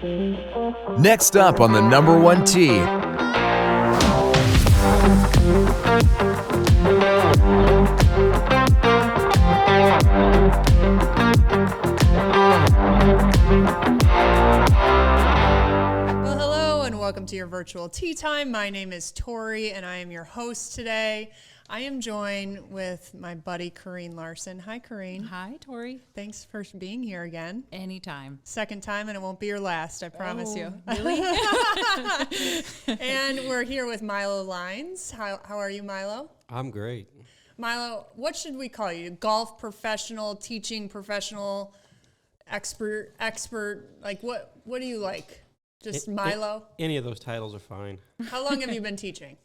Next up on the number one tee. Welcome to your virtual tea time. My name is Tori, and I am your host today. I am joined with my buddy Kareen Larson. Hi, Kareen. Hi, Tori. Thanks for being here again. Anytime. Second time, and it won't be your last, I promise you. Really? And we're here with Milo Lines. How are you, Milo? I'm great. Milo, what should we call you? Golf professional, teaching professional, expert? Like, what do you like? Just Milo? Any of those titles are fine. How long have you been teaching?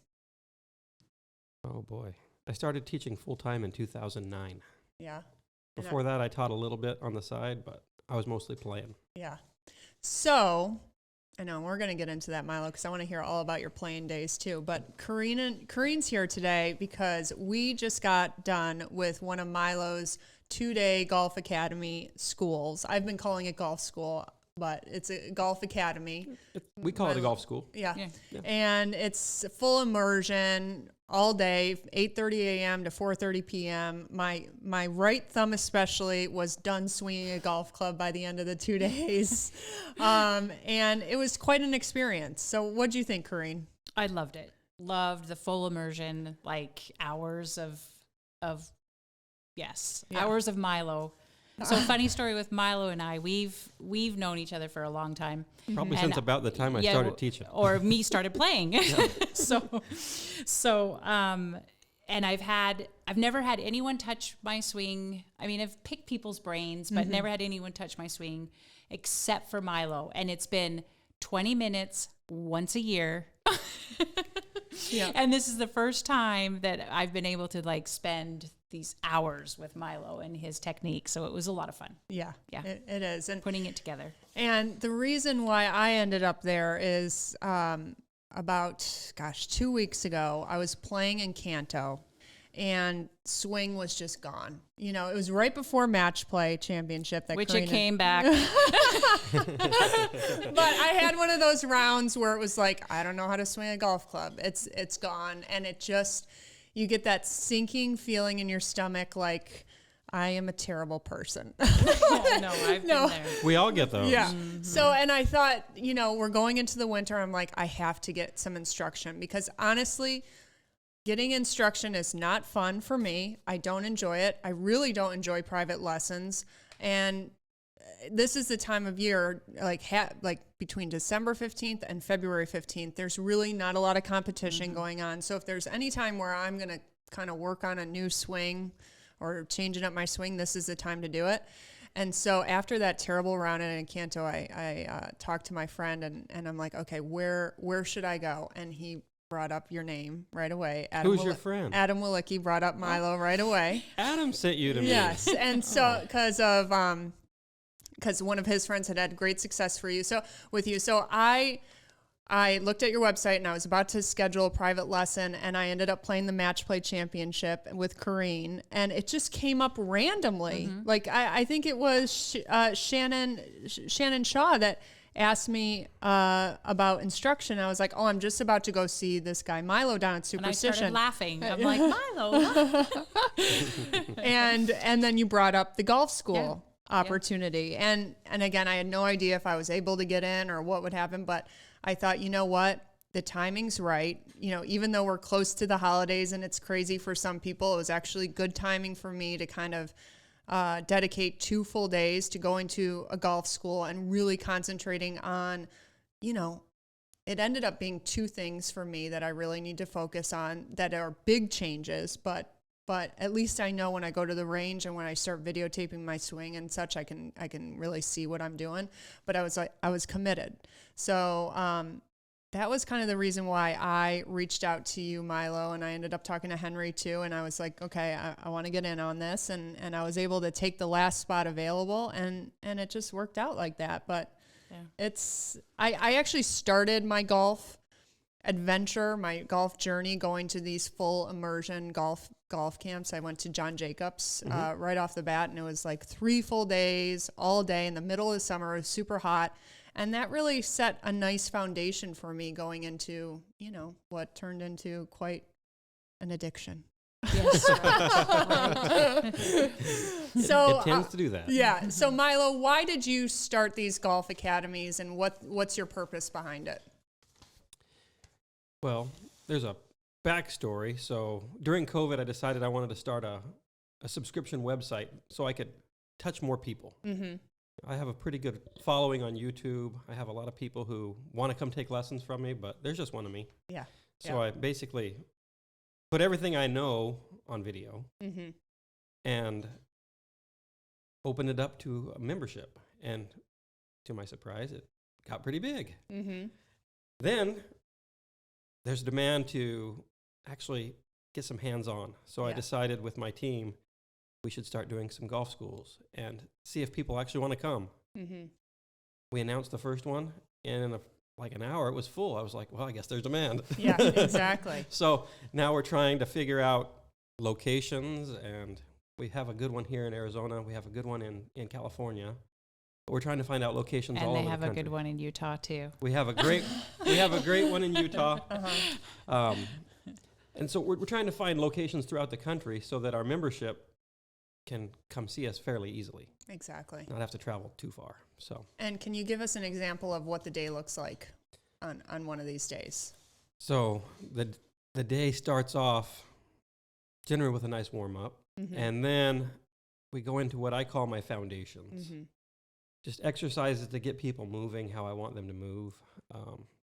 Oh, boy. I started teaching full-time in 2009. Yeah. Before that, I taught a little bit on the side, but I was mostly playing. Yeah. So, I know we're going to get into that, Milo, because I want to hear all about your playing days, too. But Kareen's here today because we just got done with one of Milo's 2-day golf academy schools. I've been calling it golf school, but it's a golf academy. We call it a golf school. Yeah. And it's full immersion all day, 8:30 a.m. to 4:30 p.m. My right thumb especially was done swinging a golf club by the end of the 2 days. And it was quite an experience. So what do you think, Kareen? I loved it. Loved the full immersion, like hours of Milo. So funny story with Milo and I, we've known each other for a long time. Probably since about the time I started teaching. Or me started playing. And I've never had anyone touch my swing. I mean, I've picked people's brains, but never had anyone touch my swing except for Milo. And it's been 20 minutes once a year. Yeah. And this is the first time that I've been able to spend these hours with Milo and his technique. So it was a lot of fun. Yeah. It is. And putting it together. And the reason why I ended up there is about 2 weeks ago, I was playing in Kanto and swing was just gone. You know, it was right before match play championship that Which Kareen it came back. But I had one of those rounds where it was like, I don't know how to swing a golf club. It's gone. And it just, you get that sinking feeling in your stomach like, I am a terrible person. I've been there. We all get those. Yeah. So, and I thought, we're going into the winter. I'm like, I have to get some instruction because honestly, getting instruction is not fun for me. I don't enjoy it. I really don't enjoy private lessons. And this is the time of year, like between December 15th and February 15th, there's really not a lot of competition going on. So if there's any time where I'm going to kind of work on a new swing or changing up my swing, this is the time to do it. And so after that terrible round in Kanto, I talked to my friend and I'm like, okay, where should I go? And he brought up your name right away. Who's your friend? Adam Willicki brought up Milo right away. Adam sent you to me. Yes. And so because one of his friends had great success with you. So I looked at your website and I was about to schedule a private lesson and I ended up playing the match play championship with Kareen and it just came up randomly. Like I think it was Shannon Shaw that asked me about instruction. I was like, oh, I'm just about to go see this guy Milo down at Superstition. And I started laughing. I'm like, Milo. and then you brought up the golf school opportunity. And again, I had no idea if I was able to get in or what would happen, but I thought, you know what? The timing's right. Even though we're close to the holidays and it's crazy for some people, it was actually good timing for me to kind of dedicate 2 full days to going to a golf school and really concentrating on, it ended up being 2 things for me that I really need to focus on that are big changes, but at least I know when I go to the range and when I start videotaping my swing and such, I can really see what I'm doing. But I was committed. So that was kind of the reason why I reached out to you, Milo, and I ended up talking to Henry too. And I was like, okay, I want to get in on this. And I was able to take the last spot available and it just worked out like that. But I actually started my golf adventure, my golf journey, going to these full immersion golf camps. I went to John Jacobs right off the bat, and it was like 3 full days, all day in the middle of the summer. It was super hot. And that really set a nice foundation for me going into, you know, what turned into quite an addiction. Yes. So It tends to do that. yeah. So Milo, why did you start these golf academies, and what's your purpose behind it? Well, there's a backstory. So during COVID, I decided I wanted to start a subscription website so I could touch more people. Mm-hmm. I have a pretty good following on YouTube. I have a lot of people who want to come take lessons from me, but there's just one of me. Yeah. So I basically put everything I know on video Mm-hmm. and opened it up to a membership. And to my surprise, it got pretty big. Mm-hmm. Then there's demand to actually get some hands-on. So I Yeah. decided with my team, we should start doing some golf schools and see if people actually want to come. Mm-hmm. We announced the first one, and in like an hour, it was full. I was like, well, I guess there's demand. Yeah, exactly. So now we're trying to figure out locations, and we have a good one here in Arizona. We have a good one in California. But we're trying to find out locations all And they over have the a country. good one in Utah too. We have a great one in Utah. Uh-huh. And so we're trying to find locations throughout the country so that our membership can come see us fairly easily, Exactly. not have to travel too far. So And can you give us an example of what the day looks like on one of these days? so the day starts off generally with a nice warm up, Mm-hmm. and then we go into what I call my foundations. Mm-hmm. Just exercises to get people moving how I want them to move.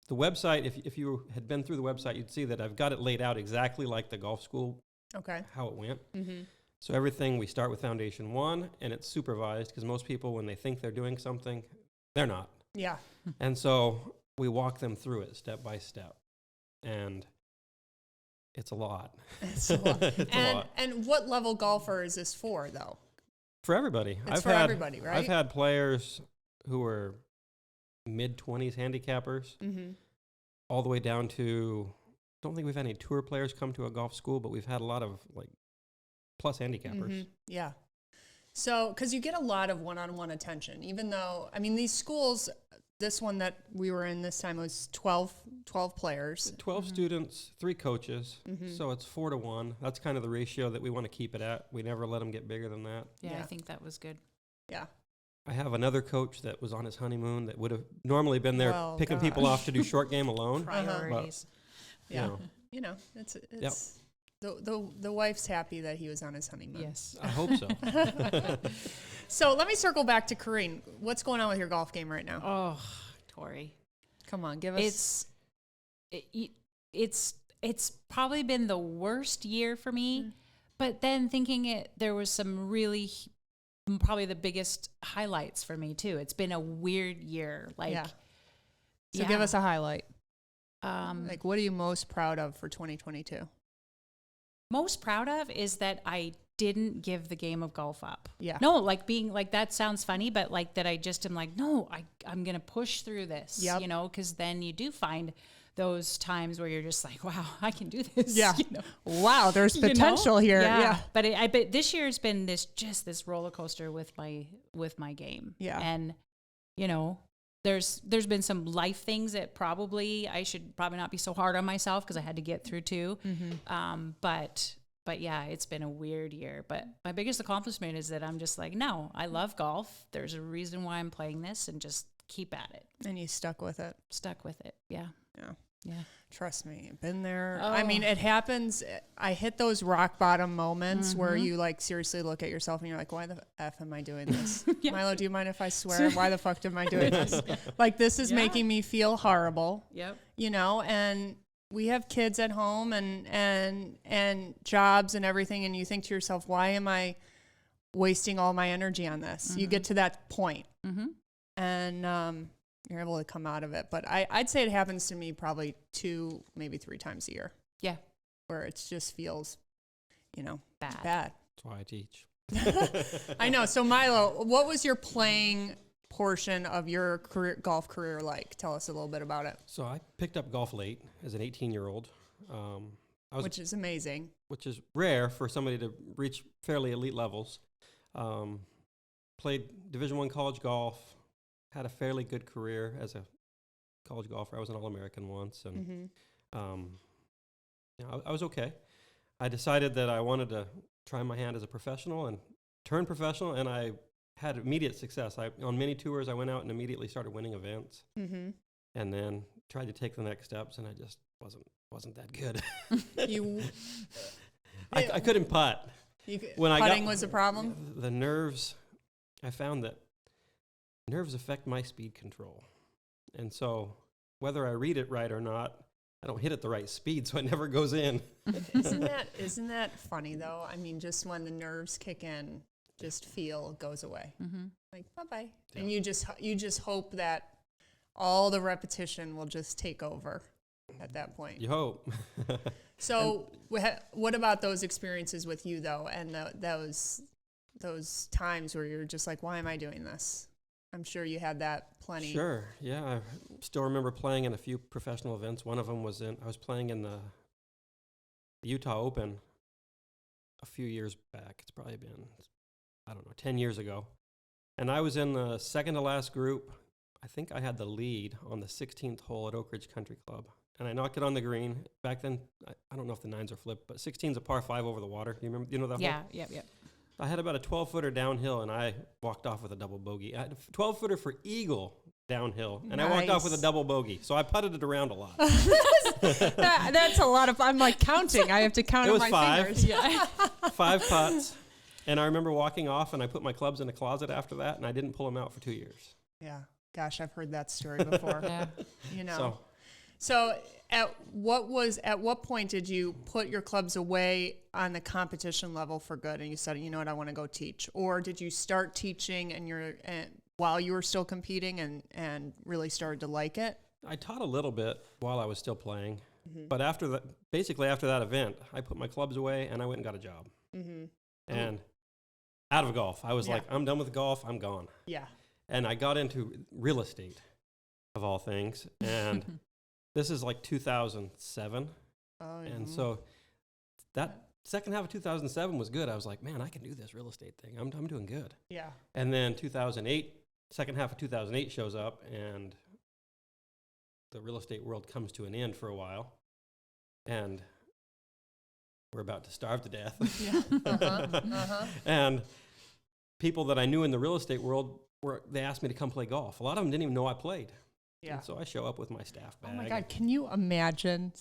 The website, if you had been through the website, you'd see that I've got it laid out exactly like the golf school, Okay. how it went. Mm-hmm. So everything, we start with foundation 1, and it's supervised, because most people, when they think they're doing something, they're not. Yeah. And so we walk them through it step by step. And it's a lot. It's a lot. It's a lot. And what level golfer is this for, though? For everybody. It's for everybody, right? I've had players who were mid-20s handicappers, Mm-hmm. all the way down to, don't think we've had any tour players come to a golf school, but we've had a lot of like plus handicappers. Mm-hmm. Yeah. So, because you get a lot of one-on-one attention, even though, I mean, these schools, this one that we were in this time was 12 players. 12 students, 3 coaches, Mhm. so it's 4 to 1. That's kind of the ratio that we want to keep it at. We never let them get bigger than that. Yeah, Yeah. I think that was good. Yeah. I have another coach that was on his honeymoon that would have normally been there Well, picking people gosh. off to do short game alone. Priorities. Yeah. You know, You know, it's the wife's happy that he was on his honeymoon. Yes. I hope so. So let me circle back to Kareen. What's going on with your golf game right now? Oh, Tori. Come on, give us. It's probably been the worst year for me, but then thinking there was some really probably the biggest highlights for me too. It's been a weird year. Like, Yeah. So give us a highlight. Um, Like, what are you most proud of for 2022? most proud of is that I didn't give the game of golf up. Yeah. No, like being like, that sounds funny, but like that I just am like, no, I'm going to push through this, Yep. you know, because then you do find those times where you're just like, wow, I can do this. Yeah. You know? Wow, there's You know? potential here. Yeah. But I bet this year's been this roller coaster with my game. Yeah. And you know, there's been some life things that I should probably not be so hard on myself because I had to get through too. Mm-hmm. But yeah, it's been a weird year. But my biggest accomplishment is that I'm just like, no, I love golf. There's a reason why I'm playing this, and just keep at it. And you stuck with it. Stuck with it. Yeah. Yeah. Yeah. Trust me, been there. Oh. I mean, it happens. I hit those rock bottom moments where Mhm. you like seriously look at yourself and you're like, why the F am I doing this? Yeah. Milo, do you mind if I swear? Why the fuck am I doing this? Like, this is Yeah. making me feel horrible, Yep. you know? And we have kids at home and jobs and everything. And you think to yourself, why am I wasting all my energy on this? You get to that point. Mm-hmm. And you're able to come out of it. But I'd say it happens to me probably 2, maybe 3 times a year, Yeah. where it just feels, you know, Bad. bad. That's why I teach. I know. So Milo, what was your playing portion of your golf career like? Tell us a little bit about it. So I picked up golf late as an 18-year-old. Which is amazing. Which is rare for somebody to reach fairly elite levels. Played Division I college golf, had a fairly good career as a college golfer. I was an All-American once, and I was okay. I decided that I wanted to try my hand as a professional and turn professional, and I had immediate success. On many tours, I went out and immediately started winning events, and then tried to take the next steps, and I just wasn't that good. I couldn't putt. Putting was a problem? The nerves, I found that nerves affect my speed control. And so whether I read it right or not, I don't hit at the right speed, so it never goes in. Isn't that funny, though? I mean, just when the nerves kick in, just feel goes away. Like, bye-bye. Yeah. And you just hope that all the repetition will just take over at that point. You hope. So what about those experiences with you, though, and those times where you're just like, why am I doing this? I'm sure you had that plenty. Sure, yeah. I still remember playing in a few professional events. One of them was I was playing in the Utah Open a few years back. It's probably been, 10 years ago. And I was in the second to last group. I think I had the lead on the 16th hole at Oak Ridge Country Club. And I knocked it on the green. Back then, I don't know if the nines are flipped, but 16's a par 5 over the water. You know that hole? Yeah. I had about a 12-footer downhill, and I walked off with a double bogey. I had a 12-footer for eagle downhill, and I walked off with a double bogey. So I putted it around a lot. That's a lot of. I'm like counting. I have to count on my fingers. Yeah. 5 putts, and I remember walking off, and I put my clubs in a closet after that, and I didn't pull them out for 2 years. Yeah, gosh, I've heard that story before. Yeah. You know. So at what point did you put your clubs away on the competition level for good, and you said, you know what, I want to go teach? Or did you start teaching while you were still competing and really started to like it? I taught a little bit while I was still playing, but after that event, I put my clubs away and I went and got a job. And out of golf, I was like, I'm done with golf. I'm gone. Yeah. And I got into real estate, of all things, and this is like 2007. And so that second half of 2007 was good. I was like, man, I can do this real estate thing. I'm doing good. Yeah. And then second half of 2008 shows up, and the real estate world comes to an end for a while. And we're about to starve to death. Yeah. And people that I knew in the real estate world, they asked me to come play golf. A lot of them didn't even know I played. Yeah. And so I show up with my staff bag. Oh my God, can you imagine?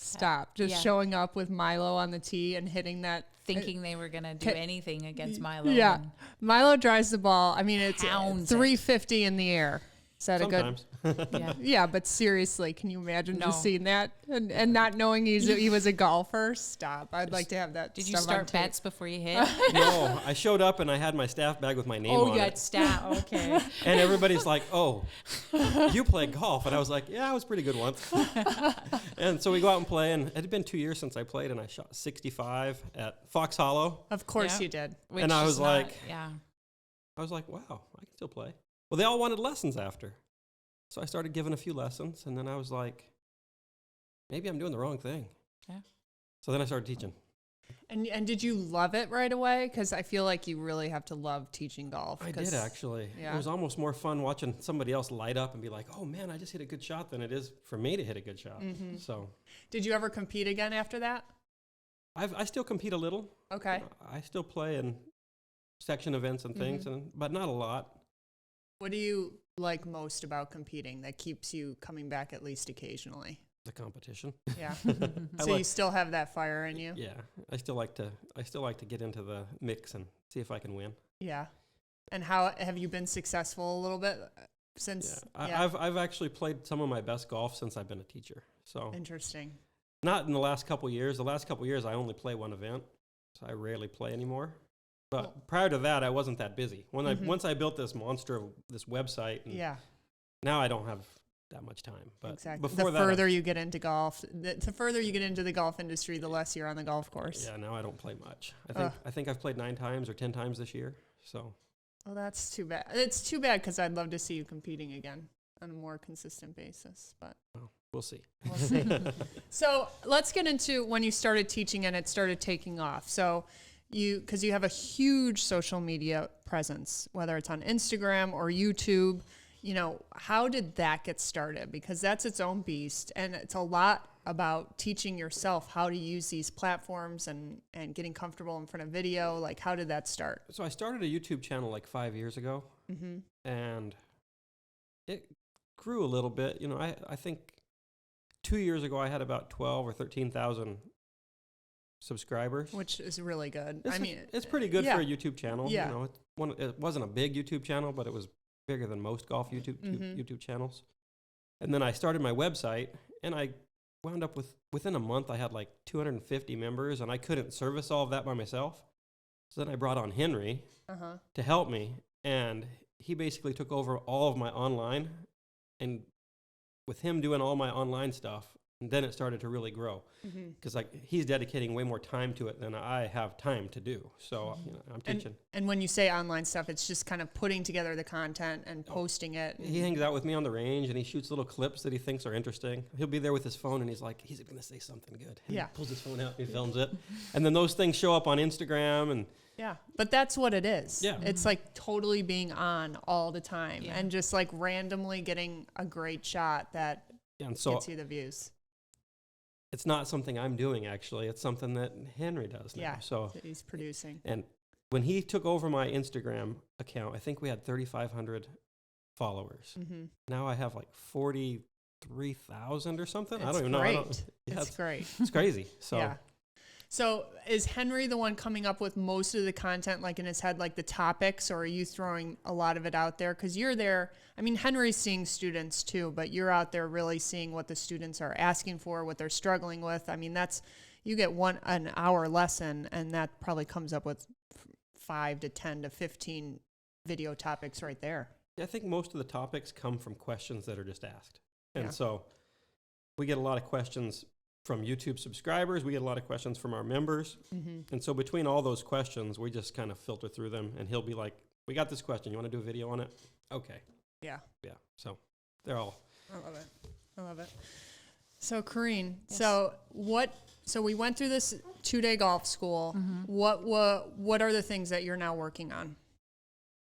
Showing up with Milo on the tee and hitting that. Thinking they were going to do anything against Milo. Yeah. Milo drives the ball. I mean, it's Pounds 350 in the air. Is that Sometimes. a good? Yeah, but seriously, can you imagine just seeing that and not knowing he was a golfer? Stop. I'd like to have that. Did you start bets before you hit? No, I showed up and I had my staff bag with my name on it. Oh, you had staff. Okay. And everybody's like, oh, you play golf. And I was like, yeah, I was pretty good once. And so we go out and play, and it had been 2 years since I played, and I shot 65 at Fox Hollow. Of course you did. And I was like, wow, I can still play. Well, they all wanted lessons after. So I started giving a few lessons, and then I was like, maybe I'm doing the wrong thing. Yeah. So then I started teaching. And did you love it right away? Because I feel like you really have to love teaching golf. I did, actually. Yeah. It was almost more fun watching somebody else light up and be like, oh, man, I just hit a good shot than it is for me to hit a good shot. So, did you ever compete again after that? I still compete a little. Okay. I still play in section events and things, but not a lot. What do you like most about competing that keeps you coming back at least occasionally? The competition. Yeah. So you still have that fire in you? Yeah. I still like to get into the mix and see if I can win. Yeah. And how have you been successful a little bit since? Yeah. I've actually played some of my best golf since I've been a teacher. So interesting. Not in the last couple of years. The last couple of years I only play one event, so I rarely play anymore. But prior to that, I wasn't that busy. Once I built this monster of this website, now I don't have that much time. But exactly. Before the further you get into golf, the further you get into the golf industry, the less you're on the golf course. Yeah, now I don't play much. I think I've played 9 times or 10 times this year. So. Oh, that's too bad. It's too bad because I'd love to see you competing again on a more consistent basis. But we'll see. We'll see. So let's get into when you started teaching and it started taking off. So. Because you have a huge social media presence, whether it's on Instagram or YouTube, you know, how did that get started? Because that's its own beast, and it's a lot about teaching yourself how to use these platforms and getting comfortable in front of video. Like, how did that start? So I started a YouTube channel like 5 years ago, and it grew a little bit. You know, I think 2 years ago I had about 12 or 13,000 subscribers, Which is really good. It's pretty good yeah. for a YouTube channel. Yeah. You know, it wasn't a big YouTube channel, but it was bigger than most golf YouTube channels. And then I started my website, and I wound up within a month I had like 250 members, and I couldn't service all of that by myself. So then I brought on Henry to help me, and he basically took over all of my online, and with him doing all my online stuff, and then it started to really grow, because like he's dedicating way more time to it than I have time to do. So you know, I'm teaching. And when you say online stuff, it's just kind of putting together the content and posting it. He hangs out with me on the range, and he shoots little clips that he thinks are interesting. He'll be there with his phone, and he's like, he's going to say something good. And he pulls his phone out and he films it. And then those things show up on Instagram. And yeah, but that's what it is. Yeah. It's like totally being on all the time and just like randomly getting a great shot that gets you the views. It's not something I'm doing, actually. It's something that Henry does now. Yeah, so that he's producing. And when he took over my Instagram account, I think we had 3,500 followers. Now I have like 43,000 or something. I don't even know. It's great. It's crazy. So. Yeah. So is Henry the one coming up with most of the content, like in his head, like the topics, or are you throwing a lot of it out there? Because you're there. I mean, Henry's seeing students too, but you're out there really seeing what the students are asking for, what they're struggling with. I mean, you get an hour lesson, and that probably comes up with 5 to 10 to 15 video topics right there. I think most of the topics come from questions that are just asked. And so we get a lot of questions from YouTube subscribers. We get a lot of questions from our members. And so between all those questions, we just kind of filter through them, and he'll be like, we got this question. You want to do a video on it? Okay. Yeah. Yeah. So they're all. I love it. So Kareen, so we went through this 2-day golf school. What are the things that you're now working on?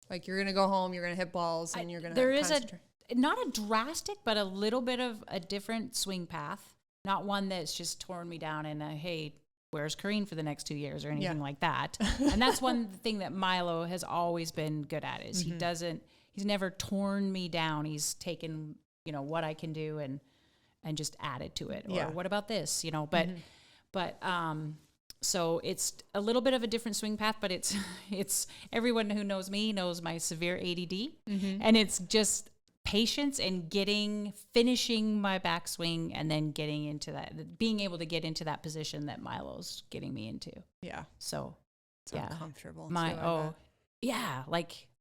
Like, you're going to go home, you're going to hit balls, and you're going to concentrate. Not a drastic, but a little bit of a different swing path. Not one that's just torn me down and hey, where's Kareen for the next 2 years or anything like that. And that's one thing that Milo has always been good at is he's never torn me down. He's taken, you know, what I can do and just added to it. Or what about this, you know, but so it's a little bit of a different swing path, but it's everyone who knows me knows my severe ADD, and it's just patience and finishing my backswing and then getting into that, being able to get into that position that Milo's getting me into. Yeah. So it's uncomfortable. Like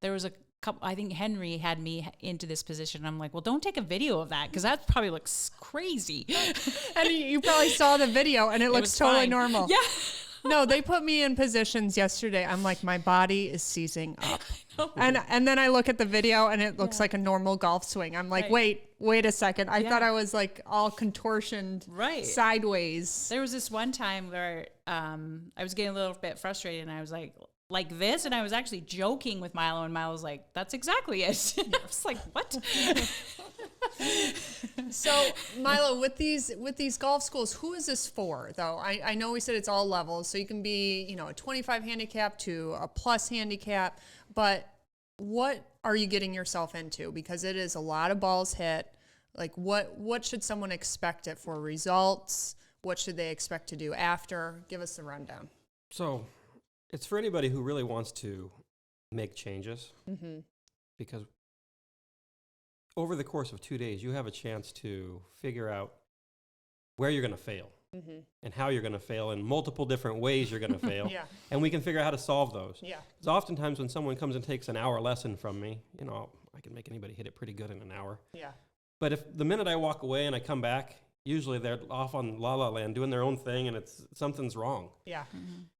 there was a couple, I think Henry had me into this position. I'm like, well, don't take a video of that, because that probably looks crazy. And you probably saw the video and it looks totally normal. Yeah. No, they put me in positions yesterday. I'm like, my body is seizing up. And then I look at the video and it looks like a normal golf swing. I'm like, wait a second. I thought I was like all contortioned sideways. There was this one time where I was getting a little bit frustrated, and I was like this, and I was actually joking with Milo, and Milo was like, that's exactly it. I was like, what? So Milo, with these golf schools, who is this for though? I know we said it's all levels, so you can be, you know, a 25 handicap to a plus handicap, but what are you getting yourself into? Because it is a lot of balls hit. Like what should someone expect it for results? What should they expect to do after? Give us the rundown. So it's for anybody who really wants to make changes, because over the course of 2 days, you have a chance to figure out where you're going to fail and how you're going to fail, in multiple different ways you're going to fail. And we can figure out how to solve those. Because oftentimes when someone comes and takes an hour lesson from me, you know, I can make anybody hit it pretty good in an hour. But if the minute I walk away and I come back, usually they're off on La La Land doing their own thing, and something's wrong.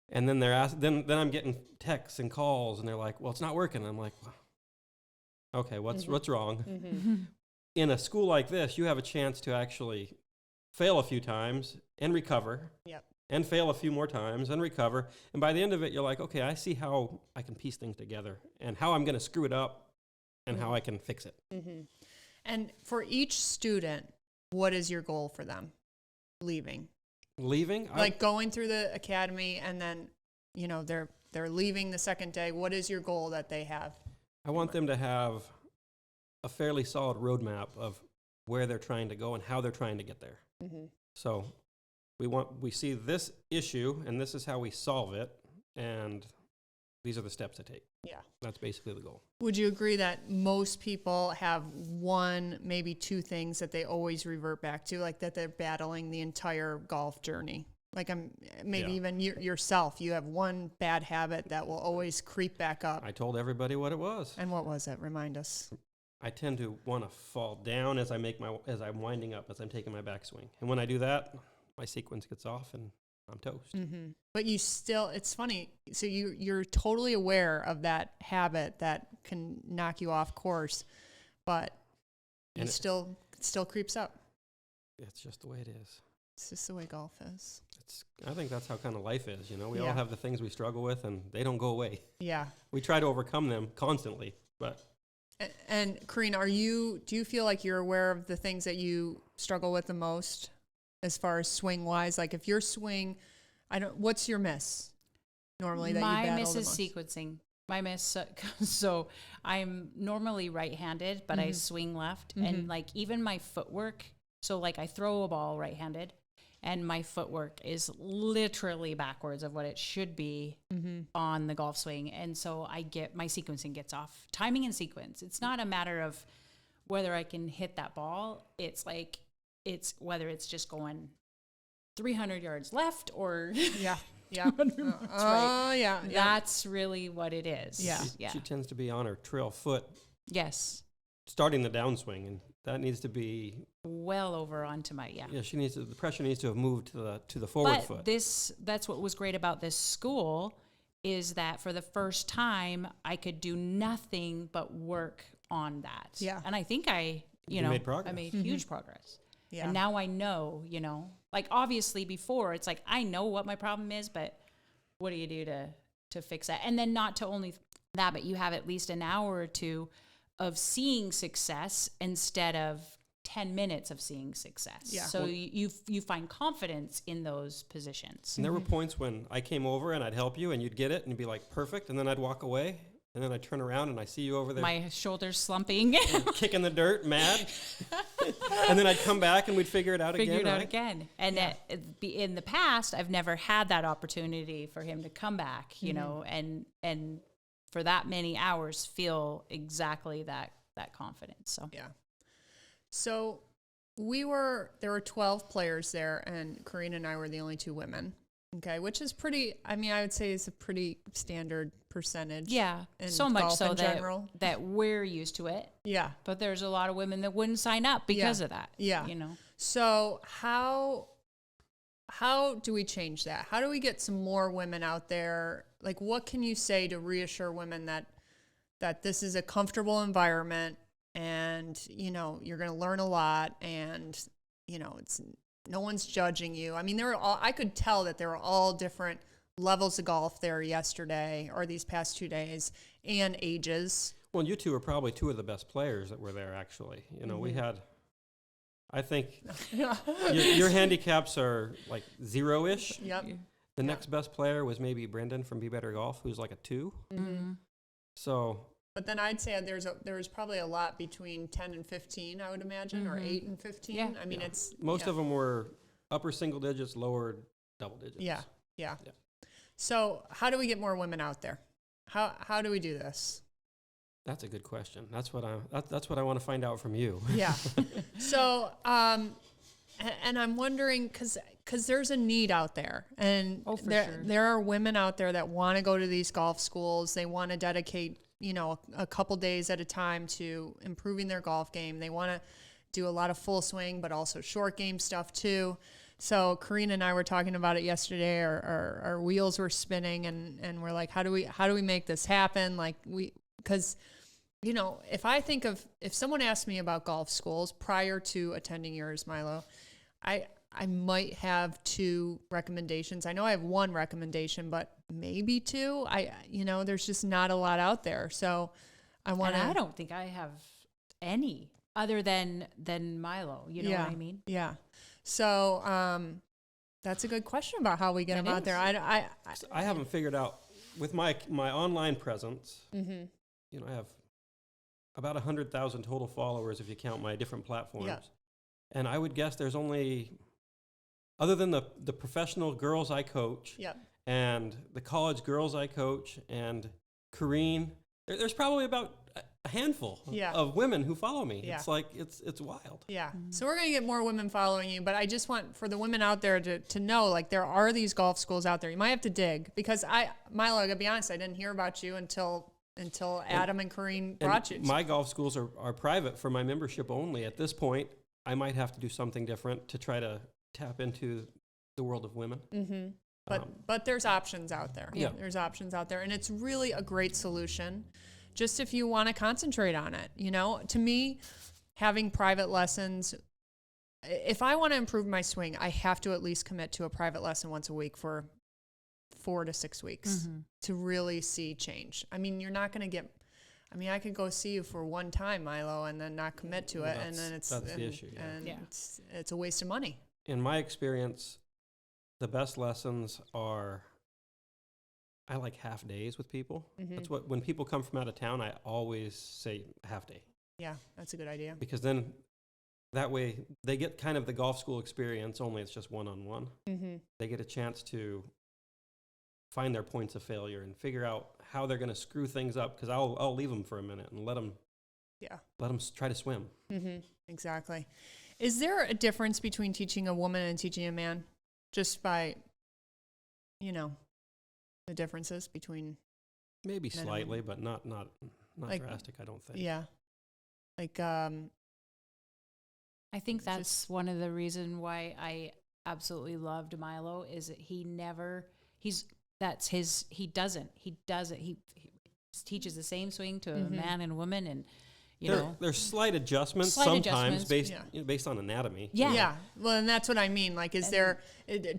And then then I'm getting texts and calls, and they're like, well, it's not working. And I'm like, well, okay, what's wrong? In a school like this, you have a chance to actually fail a few times and recover, and fail a few more times and recover. And by the end of it, you're like, okay, I see how I can piece things together and how I'm going to screw it up and how I can fix it. And for each student, what is your goal for them leaving? Leaving? Like going through the academy and then, you know, they're leaving the second day. What is your goal that they have? I want them to have a fairly solid roadmap of where they're trying to go and how they're trying to get there. So we see this issue and this is how we solve it, and these are the steps to take. Yeah. That's basically the goal. Would you agree that most people have one, maybe two things that they always revert back to, like that they're battling the entire golf journey? Like even yourself, you have one bad habit that will always creep back up. I told everybody what it was. And what was it? Remind us. I tend to want to fall down as I'm winding up, as I'm taking my backswing. And when I do that, my sequence gets off and I'm toast. But you still, it's funny. So you're totally aware of that habit that can knock you off course, but it still creeps up. It's just the way it is. It's just the way golf is. I think that's how kind of life is. You know, we all have the things we struggle with, and they don't go away. Yeah. We try to overcome them constantly, but. And Kareen, do you feel like you're aware of the things that you struggle with the most as far as swing wise? Like if your swing, what's your miss normally that you battle My miss the is most? sequencing. My miss, so I'm normally right-handed, but I swing left. And like even my footwork, so like I throw a ball right-handed and my footwork is literally backwards of what it should be on the golf swing. And so my sequencing gets off. Timing and sequence. It's not a matter of whether I can hit that ball. It's whether it's just going 300 yards left or 200 yards right. Yeah. That's really what it is. Yeah. She tends to be on her trail foot. Yes. Starting the downswing, and that needs to be well over onto my the pressure needs to have moved to the forward foot. That's what was great about this school is that for the first time I could do nothing but work on that. Yeah. And I think I made progress. I made huge progress. Yeah. And now I know, like obviously before it's like I know what my problem is, but what do you do to fix that? And then not to only that, but you have at least an hour or two of seeing success instead of 10 minutes of seeing success. Yeah. So you find confidence in those positions. And there were points when I came over and I'd help you and you'd get it and you'd be like, perfect. And then I'd walk away and then I'd turn around and I see you over there. My shoulders slumping. Kicking the dirt, mad. And then I'd come back and we'd figure it out again. And in the past, I've never had that opportunity for him to come back, you know, and for that many hours feel exactly that confidence. So Yeah. So there were 12 players there, and Kareen and I were the only two women. Okay, which is I would say is a pretty standard percentage. Yeah, in so much golf so in general. that we're used to it. Yeah. But there's a lot of women that wouldn't sign up because of that. Yeah. You know. So how do we change that? How do we get some more women out there? Like, what can you say to reassure women that this is a comfortable environment and, you're going to learn a lot and, it's no one's judging you. I mean, I could tell that there were all different levels of golf there yesterday or these past 2 days and ages. Well, you two are probably two of the best players that were there, actually. We had, I think, your handicaps are like 0-ish. Yep. The next best player was maybe Brendan from Be Better Golf, who's like a 2. So. But then I'd say there was probably a lot between 10 and 15, I would imagine, or 8 and 15. Yeah. I mean, it's most of them were upper single digits, lower double digits. Yeah. So how do we get more women out there? How do we do this? That's a good question. That's what I want to find out from you. Yeah. So, and I'm wondering because there's a need out there, and there are women out there that want to go to these golf schools. They want to dedicate, a couple days at a time to improving their golf game. They want to do a lot of full swing, but also short game stuff too. So Kareen and I were talking about it yesterday. Our wheels were spinning, and we're like, how do we make this happen? Like because if someone asked me about golf schools prior to attending yours, Milo, I might have 2 recommendations. I know I have 1 recommendation, but maybe 2. There's just not a lot out there. So I want And I to. don't think I have any other than Milo. You know what I mean? Yeah. So that's a good question about how we get them out there. I haven't figured out with my online presence. Mm-hmm. You know, I have about 100,000 total followers if you count my different platforms. Yeah. And I would guess there's only, other than the professional girls I coach Yep. and the college girls I coach and Kareen, there's probably about a handful of women who follow me. Yeah. It's like, it's wild. Yeah. So we're going to get more women following you, but I just want for the women out there to know, like, there are these golf schools out there. You might have to dig because Milo, I gotta be honest, I didn't hear about you until Adam and Kareen brought you. My golf schools are private for my membership only. At this point, I might have to do something different to try to tap into the world of women. Mm-hmm. But there's options out there. Yeah. There's options out there. And it's really a great solution just if you want to concentrate on it. You know, to me, having private lessons, if I want to improve my swing, I have to at least commit to a private lesson once a week for 4 to 6 weeks to really see change. I mean, you're not going to get, I mean, I could go see you for one time, Milo, and then not commit to it. And then that's the issue. Yeah. And it's a waste of money. In my experience, the best lessons are, I like half days with people. That's what, when people come from out of town, I always say half day. Yeah, that's a good idea. Because then that way they get kind of the golf school experience, only it's just one-on-one. They get a chance to find their points of failure and figure out how they're going to screw things up, because I'll leave them for a minute and let them try to swim. Exactly. Is there a difference between teaching a woman and teaching a man, just by, you know, the differences between Maybe men and slightly, women? but not Like, drastic, I don't think. Yeah. Like, I think that's one of the reasons why I absolutely loved Milo is that he teaches the same swing to a man and a woman, and there's slight adjustments sometimes based on anatomy. Yeah. Well, and that's what I mean. Like,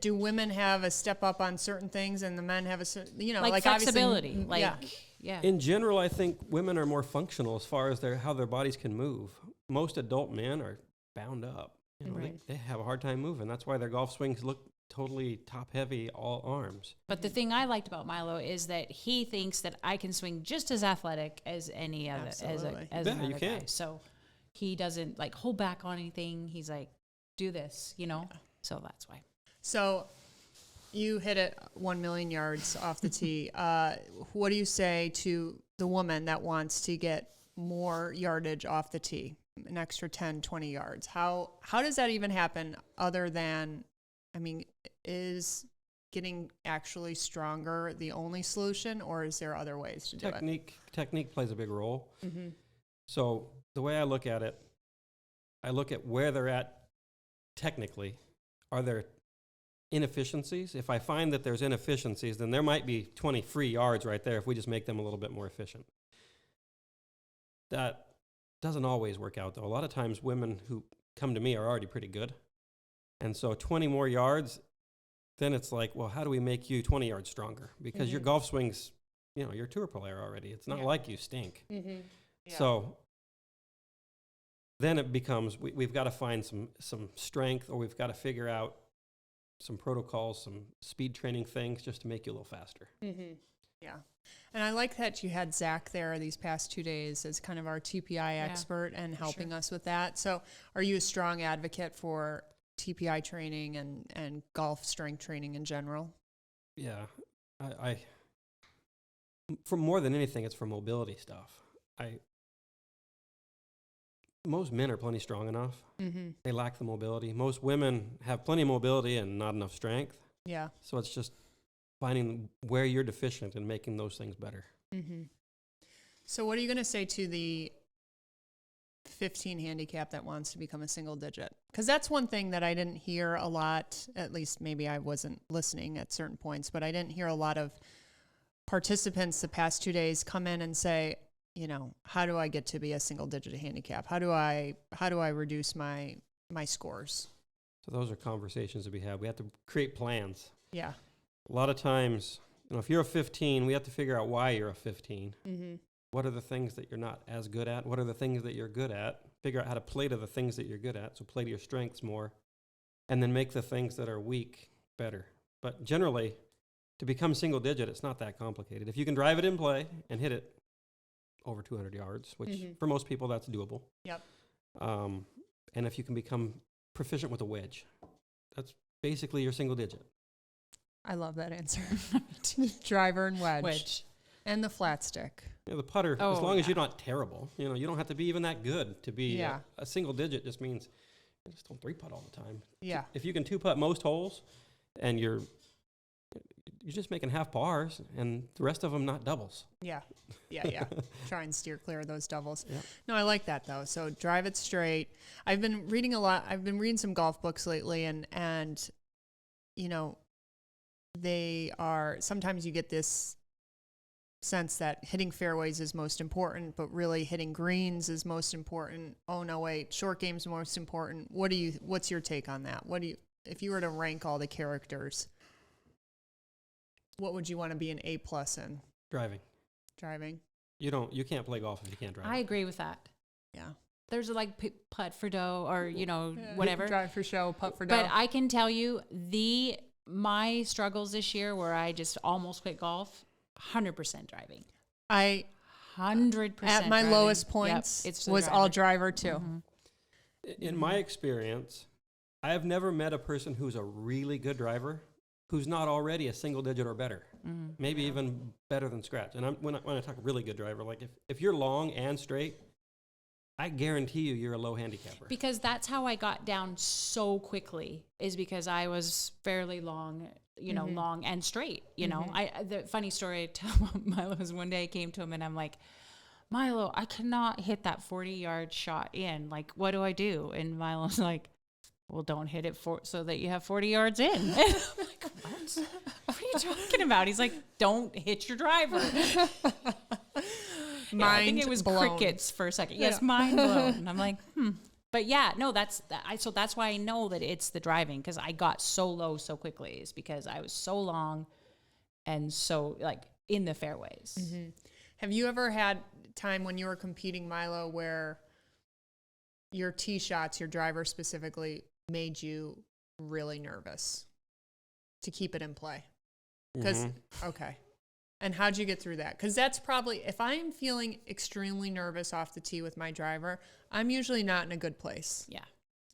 do women have a step up on certain things and the men have a, like flexibility? In general, I think women are more functional as far as how their bodies can move. Most adult men are bound up. They have a hard time moving. That's why their golf swings look totally top heavy, all arms. But the thing I liked about Milo is that he thinks that I can swing just as athletic as any other, as another guy. So he doesn't like hold back on anything. He's like, do this, So that's why. So you hit it 1 million yards off the tee. What do you say to the woman that wants to get more yardage off the tee, an extra 10, 20 yards? How does that even happen other than, I mean, is getting actually stronger the only solution, or is there other ways to do it? Technique plays a big role. So the way I look at it, I look at where they're at technically. Are there inefficiencies? If I find that there's inefficiencies, then there might be 20 free yards right there if we just make them a little bit more efficient. That doesn't always work out, though. A lot of times women who come to me are already pretty good. And so 20 more yards, then it's like, well, how do we make you 20 yards stronger? Because your golf swings, you're a tour player already. It's not like you stink. So then it becomes, we've got to find some strength, or we've got to figure out some protocols, some speed training things just to make you a little faster. Yeah. And I like that you had Zach there these past 2 days as kind of our TPI expert and helping us with that. So are you a strong advocate for TPI training and golf strength training in general? Yeah. I for more than anything, it's for mobility stuff. Most men are plenty strong enough. They lack the mobility. Most women have plenty of mobility and not enough strength. Yeah. So it's just finding where you're deficient and making those things better. So what are you going to say to the 15 handicap that wants to become a single digit? Because that's one thing that I didn't hear a lot, at least maybe I wasn't listening at certain points, but I didn't hear a lot of participants the past 2 days come in and say, how do I get to be a single digit handicap? How do I reduce my scores? So those are conversations that we have. We have to create plans. Yeah. A lot of times, if you're a 15, we have to figure out why you're a 15. what are the things that you're not as good at? What are the things that you're good at? Figure out how to play to the things that you're good at. So play to your strengths more, and then make the things that are weak better. But generally, to become single digit, it's not that complicated. If you can drive it in play and hit it over 200 yards, which for most people that's doable. Yep. And if you can become proficient with a wedge, that's basically your single digit. I love that answer. Driver and wedge. And the flat stick. Yeah, the putter, as long as you're not terrible, you don't have to be even that good to be a single digit. Just means you just don't 3-putt all the time. Yeah. If you can 2-putt most holes, and you're just making half pars, and the rest of them not doubles. Yeah. Try and steer clear of those doubles. Yeah. No, I like that though. So drive it straight. I've been reading a lot. I've been reading some golf books lately, and they are, sometimes you get this sense that hitting fairways is most important, but really hitting greens is most important. Oh no, wait, short game's most important. What's your take on that? If you were to rank all the characters, what would you want to be an A+ in? Driving. You can't play golf if you can't drive. I agree with that. Yeah. There's putt for dough or, whatever. Drive for show, putt for dough. But I can tell you my struggles this year where I just almost quit golf, 100% driving. 100% at my driving. lowest points was all driver too. Mm-hmm. In my experience, I have never met a person who's a really good driver who's not already a single digit or better, maybe even better than scratch. And when I talk really good driver, like if you're long and straight, I guarantee you're a low handicapper. Because that's how I got down so quickly, is because I was fairly long, long and straight. The funny story I tell Milo is one day I came to him and I'm like, Milo, I cannot hit that 40-yard shot in. Like, what do I do? And Milo's like, well, don't hit it so that you have 40 yards in. And I'm like, what are you talking about? He's like, don't hit your driver. I think it was blown. Crickets for a second. Yes, mind blown. And I'm like, But yeah, no, so that's why I know that it's the driving, because I got so low so quickly, is because I was so long and so in the fairways. Mm-hmm. Have you ever had time when you were competing, Milo, where your tee shots, your driver specifically, made you really nervous to keep it in play? Because okay. And how'd you get through that? Because that's probably, if I'm feeling extremely nervous off the tee with my driver, I'm usually not in a good place. Yeah.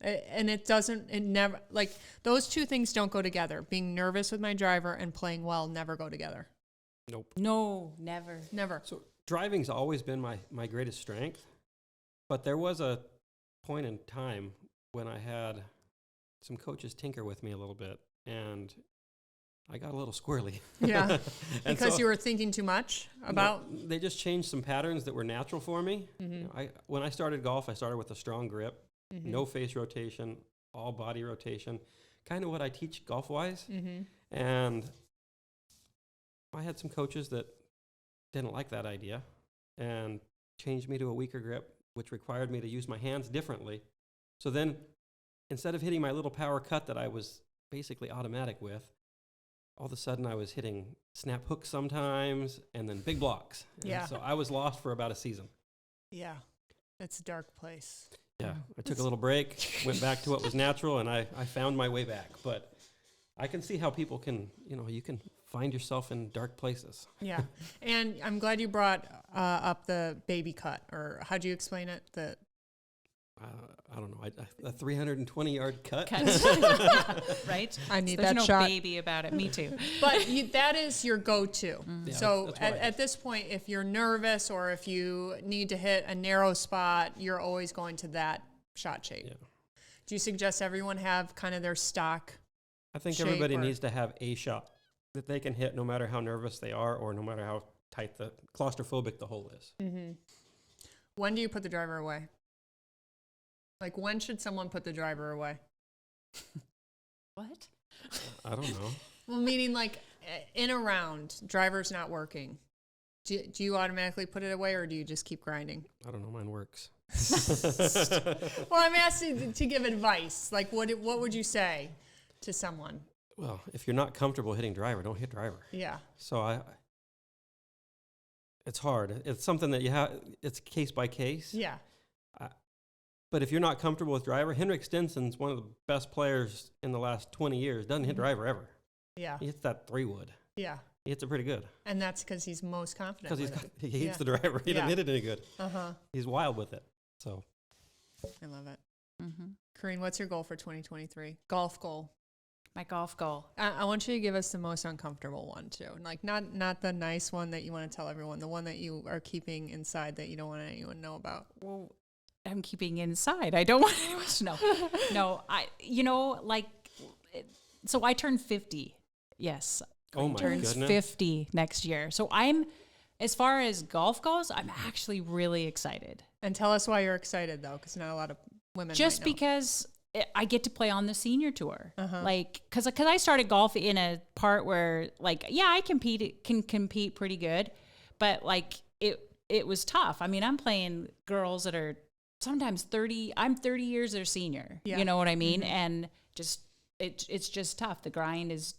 And it never, those two things don't go together. Being nervous with my driver and playing well never go together. Nope. No, never. Never. So driving's always been my greatest strength, but there was a point in time when I had some coaches tinker with me a little bit, and I got a little squirrely. Yeah, because you were thinking too much about? No, they just changed some patterns that were natural for me. When I started golf, I started with a strong grip, no face rotation, all body rotation, kind of what I teach golf-wise. And I had some coaches that didn't like that idea and changed me to a weaker grip, which required me to use my hands differently. So then, instead of hitting my little power cut that I was basically automatic with, all of a sudden I was hitting snap hooks sometimes and then big blocks. And so I was lost for about a season. Yeah. It's a dark place. Yeah. I took a little break, went back to what was natural, and I found my way back. But I can see how people can, you can find yourself in dark places. Yeah. And I'm glad you brought up the baby cut, or how'd you explain it? I don't know, a 320-yard cut. Right? I need There's that no shot. baby about it. Me too. But that is your go-to. Yeah, so that's at this point, if you're nervous or if you need to hit a narrow spot, you're always going to that shot shape. Yeah. Do you suggest everyone have kind of their stock? I think everybody needs to have a shot that they can hit no matter how nervous they are or no matter how tight claustrophobic the hole is. When do you put the driver away? When should someone put the driver away? What? I don't know. Well, meaning in a round, driver's not working. Do you automatically put it away, or do you just keep grinding? I don't know. Mine works. Well, I'm asking to give advice. What would you say to someone? Well, if you're not comfortable hitting driver, don't hit driver. Yeah. So it's hard. It's something that you have. It's case by case. Yeah. But if you're not comfortable with driver, Henrik Stenson's one of the best players in the last 20 years. Doesn't hit driver ever. Yeah. He hits that 3-wood. Yeah. He hits it pretty good. And that's because he's most confident. Because he hates Yeah. the driver. He doesn't Yeah. hit it any good. Uh-huh. He's wild with it. So I love it. Mm-hmm. Kareen, what's your goal for 2023? Golf goal. My golf goal. I want you to give us the most uncomfortable one too. Like not the nice one that you want to tell everyone, the one that you are keeping inside that you don't want anyone to know about. Well, I'm keeping inside. I don't want anyone to know. No, so I turned 50. Yes. Oh my turns goodness. 50 next year. So as far as golf goes, I'm actually really excited. And tell us why you're excited though, because not a lot of women Just might know. because I get to play on the senior tour. Uh-huh. Like, cause I started golf in a part where I can compete pretty good, but like it was tough. I mean, I'm playing girls that are sometimes 30, I'm 30 years their senior. Yeah. You know what I mean? Mm-hmm. And just, it's just tough. The grind is,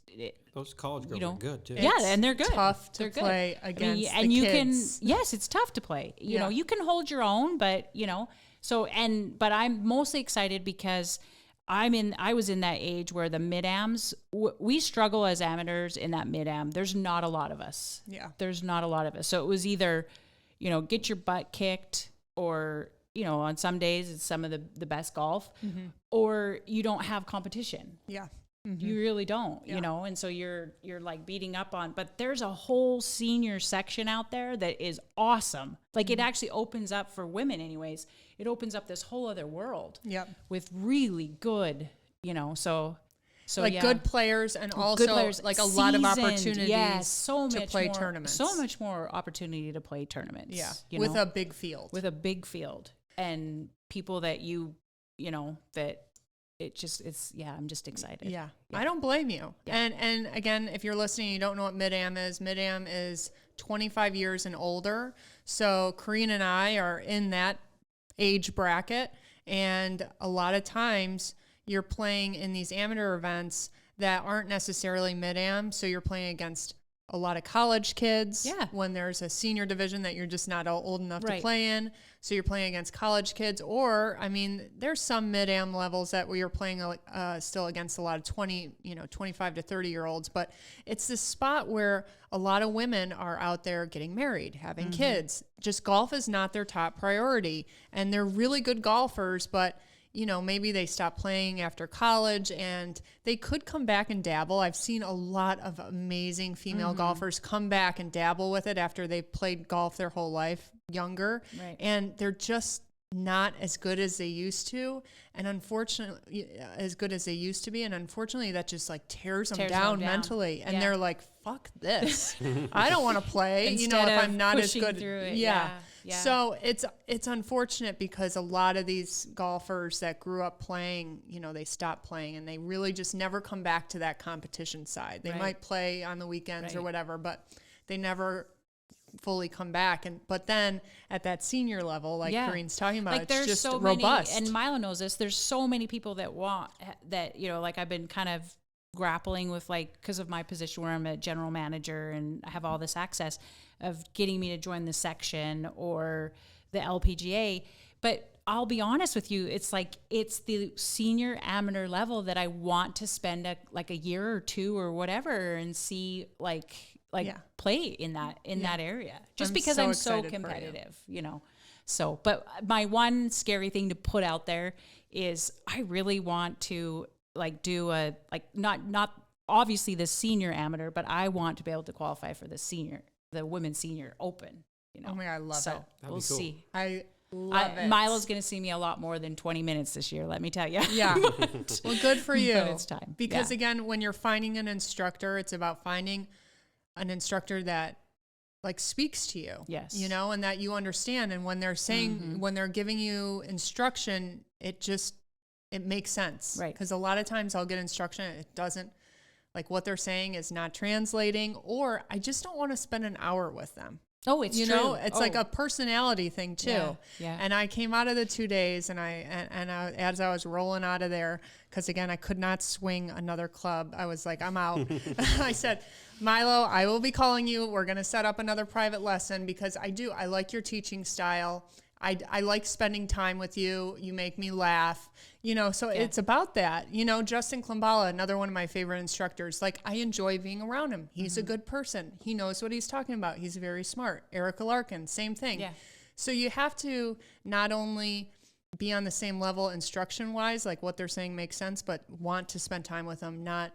those college girls are good too. Yeah, and they're good. Tough to They're good. play against the and you kids. yes, it's tough to play. You know, Yeah. you can hold your own, but but I'm mostly excited because I was in that age where the mid-ams, we struggle as amateurs in that mid-am. There's not a lot of us. Yeah. There's not a lot of us. So it was either, get your butt kicked or, on some days it's some of the best golf, or you don't have competition. Yeah. You really don't, and so you're like beating up on, but there's a whole senior section out there that is awesome. Like it actually opens up for women anyways. It opens up this whole other world with really good, so like yeah. good players and also Good players, like a lot of seasoned, opportunities to play more, tournaments. So much more opportunity to play tournaments. Yeah. you With know? a big field. With a big field and people that that I'm just excited. Yeah. I don't blame you. Yeah. And again, if you're listening, you don't know what mid-am is. Mid-am is 25 years and older. So Kareen and I are in that age bracket. And a lot of times you're playing in these amateur events that aren't necessarily mid-am. So you're playing against a lot of college kids when there's a senior division that you're just not old enough to play in. So you're playing against college kids, or, I mean, there's some mid-am levels that we are playing still against a lot of 25 to 30 year olds, but it's this spot where a lot of women are out there getting married, having kids. Just golf is not their top priority, and they're really good golfers, but maybe they stop playing after college and they could come back and dabble. I've seen a lot of amazing female golfers come back and dabble with it after they've played golf their whole life, younger. Right. And they're just not as good as they used to. And unfortunately, as good as they used to be. And unfortunately, that just like tears them down mentally. And they're like, fuck this. I don't want to play, if I'm not as good. Yeah. So it's unfortunate because a lot of these golfers that grew up playing, they stop playing and they really just never come back to that competition side. They might play on the weekends or whatever, but they never fully come back. But then at that senior level, like Kareen's talking about, like it's just so robust. Many, and Milo knows this, there's so many people that want that, like I've been kind of grappling with, like, because of my position where I'm a general manager and I have all this access of getting me to join the section or the LPGA. But I'll be honest with you, it's the senior amateur level that I want to spend a year or two or whatever and see play in that area, just because I'm so competitive, So, but my one scary thing to put out there is I really want to do not obviously the senior amateur, but I want to be able to qualify for the women's senior open, Oh my God, I love it. So we'll see. I love it. Milo's going to see me a lot more than 20 minutes this year, let me tell you. Yeah. Well, good for you. But it's time. Because again, when you're finding an instructor, it's about finding an instructor that speaks to you. Yes. And that you understand. And when they're saying, when they're giving you instruction, it makes sense. Right. Because a lot of times I'll get instruction and it doesn't, what they're saying is not translating, or I just don't want to spend an hour with them. Oh, it's you true. know, it's like a personality thing too. Yeah. And I came out of the 2 days, and as I was rolling out of there, because again, I could not swing another club. I was like, I'm out. I said, Milo, I will be calling you. We're going to set up another private lesson, because I like your teaching style. I like spending time with you. You make me laugh, you know, so it's about that. You know, Justin Klimbala, another one of my favorite instructors, like, I enjoy being around him. He's a good person. He knows what he's talking about. He's very smart. Erica Larkin, same thing. Yeah. So you have to not only be on the same level instruction wise, like what they're saying makes sense, but want to spend time with them, not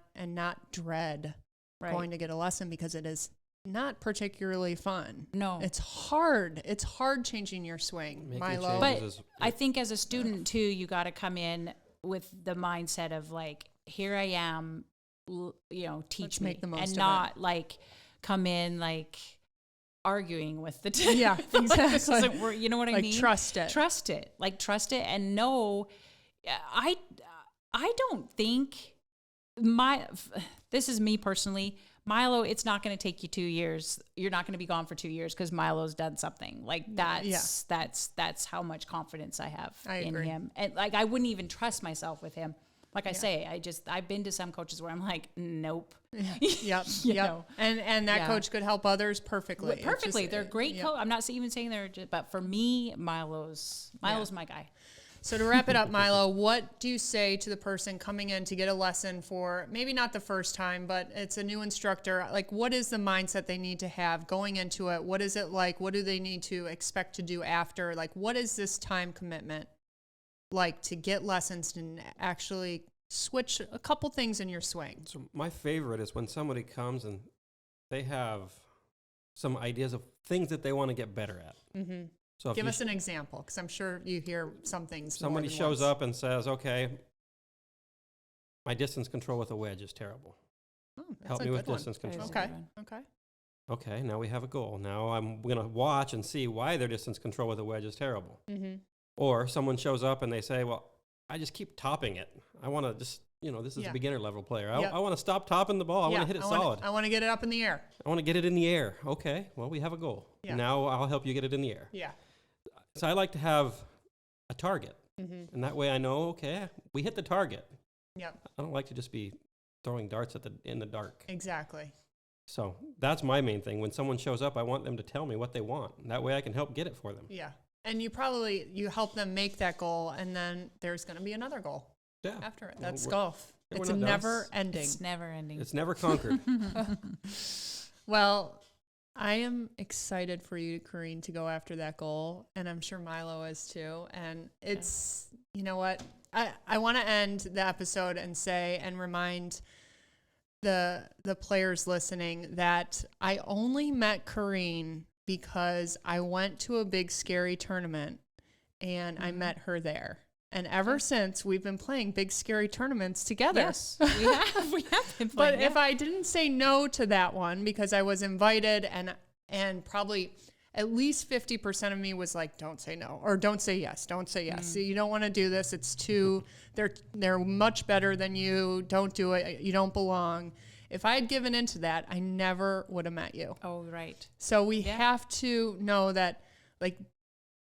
dread going to get a lesson, because it is not particularly fun. No. It's hard. It's hard changing your swing, Milo. But I think as a student too, you got to come in with the mindset of like, here I am, you know, teach me, make the most and not like come in like arguing with the team. Yeah, exactly. Like, you know what I mean? Trust it. Trust it. Like, trust it and know. I don't think this is me personally. Milo, it's not going to take you 2 years. You're not going to be gone for 2 years because Milo's done something. Like that's how much confidence I have in him. And like, I wouldn't even trust myself with him. Like I say, I've been to some coaches where I'm like, nope. Yep. Know? And that coach could help others perfectly. Perfectly. They're great coach. I'm not even saying but for me, Milo's my guy. So to wrap it up, Milo, what do you say to the person coming in to get a lesson for maybe not the first time, but it's a new instructor? Like, what is the mindset they need to have going into it? What is it like? What do they need to expect to do after? Like, what is this time commitment like to get lessons and actually switch a couple things in your swing? So my favorite is when somebody comes and they have some ideas of things that they want to get better at. Mm-hmm. So give us an example, because I'm sure you hear some things. Somebody shows up and says, okay, my distance control with a wedge is terrible. Help me with distance control. Okay, now we have a goal. Now I'm going to watch and see why their distance control with a wedge is terrible. Mm-hmm. Or someone shows up and they say, well, I just keep topping it. I want to just, this is a beginner level player. I want to stop topping the ball. I want to hit it solid. I want to get it up in the air. I want to get it in the air. Okay, well, we have a goal. Yeah. Now I'll help you get it in the air. Yeah. So I like to have a target. Mm-hmm. And that way I know, okay, we hit the target. Yep. I don't like to just be throwing darts in the dark. Exactly. So that's my main thing. When someone shows up, I want them to tell me what they want. And that way I can help get it for them. Yeah. And you help them make that goal, and then there's going to be another goal after it. That's golf. It's never ending. It's never ending. It's never conquered. Well, I am excited for you, Kareen, to go after that goal, and I'm sure Milo is too. And it's, you know what? I want to end the episode and say and remind the players listening that I only met Kareen because I went to a big scary tournament and I met her there. And ever since, we've been playing big scary tournaments together. Yes, we have been playing. But if I didn't say no to that one because I was invited, and probably at least 50% of me was like, don't say no, or don't say yes, don't say yes. So you don't want to do this. It's too, they're much better than you. Don't do it. You don't belong. If I had given into that, I never would have met you. Oh, right. So we have to know that, like,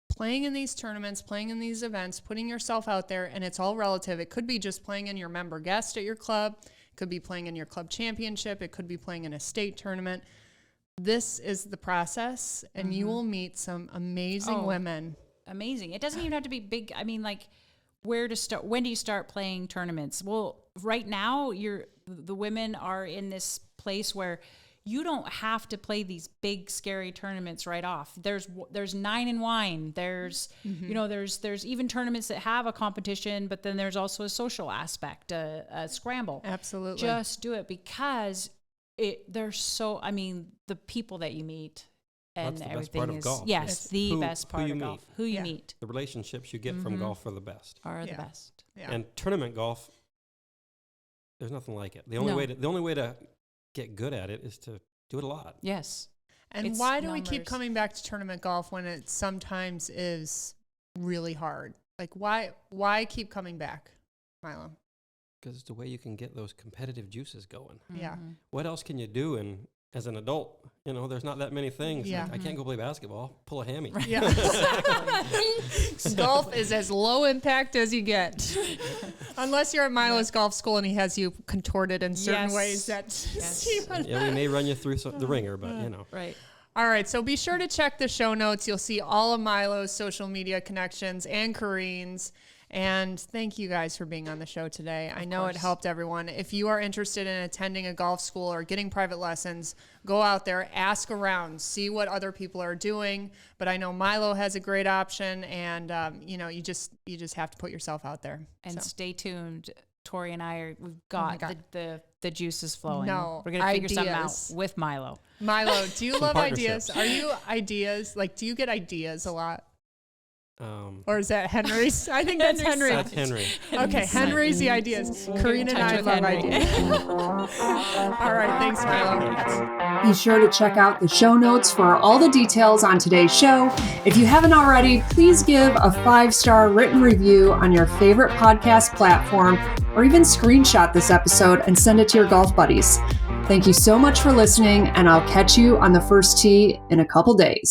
playing in these tournaments, playing in these events, putting yourself out there, and it's all relative. It could be just playing in your member guest at your club. It could be playing in your club championship. It could be playing in a state tournament. This is the process, and you will meet some amazing women. Amazing. It doesn't even have to be big. I mean, like, where to start? When do you start playing tournaments? Well, right now, the women are in this place where you don't have to play these big scary tournaments right off. There's 9 and wine. There's there's even tournaments that have a competition, but then there's also a social aspect, a scramble. Absolutely. Just do it because the people that you meet and that's the everything best part of golf. Yes, it's the best part of golf. Who you meet. The relationships you get from golf are the best. The best. Yeah. And tournament golf, there's nothing like it. The only way to get good at it is to do it a lot. Yes. And why do we keep coming back to tournament golf when it sometimes is really hard? Like, why keep coming back, Milo? Because it's the way you can get those competitive juices going. Yeah. What else can you do in as an adult, you know, there's not that many things. Yeah. Like, I can't go play basketball, pull a hammy. Yeah. Golf is as low impact as you get. Unless you're at Milo's golf school and he has you contorted in certain Yes. ways that Yeah, we may run you through the ringer, but you know. Right. All right, so be sure to check the show notes. You'll see all of Milo's social media connections and Kareen's. And thank you guys for being on the show today. I know it helped everyone. If you are interested in attending a golf school or getting private lessons, go out there, ask around, see what other people are doing. But I know Milo has a great option, and you know, you just have to put yourself out there. And So. stay tuned. Tori and I we've got God. the juices flowing. No, We're gonna figure something out ideas. with Milo. Milo, do you love ideas? partnerships. Are you ideas? Like, do you get ideas a lot? Or is that Henry's? I think that's Henry. That's Henry. Okay, Henry's the ideas. Kareen and I with love Henry. ideas. All right, thanks, Milo. Be sure to check out the show notes for all the details on today's show. If you haven't already, please give a 5-star written review on your favorite podcast platform, or even screenshot this episode and send it to your golf buddies. Thank you so much for listening, and I'll catch you on the first tee in a couple days.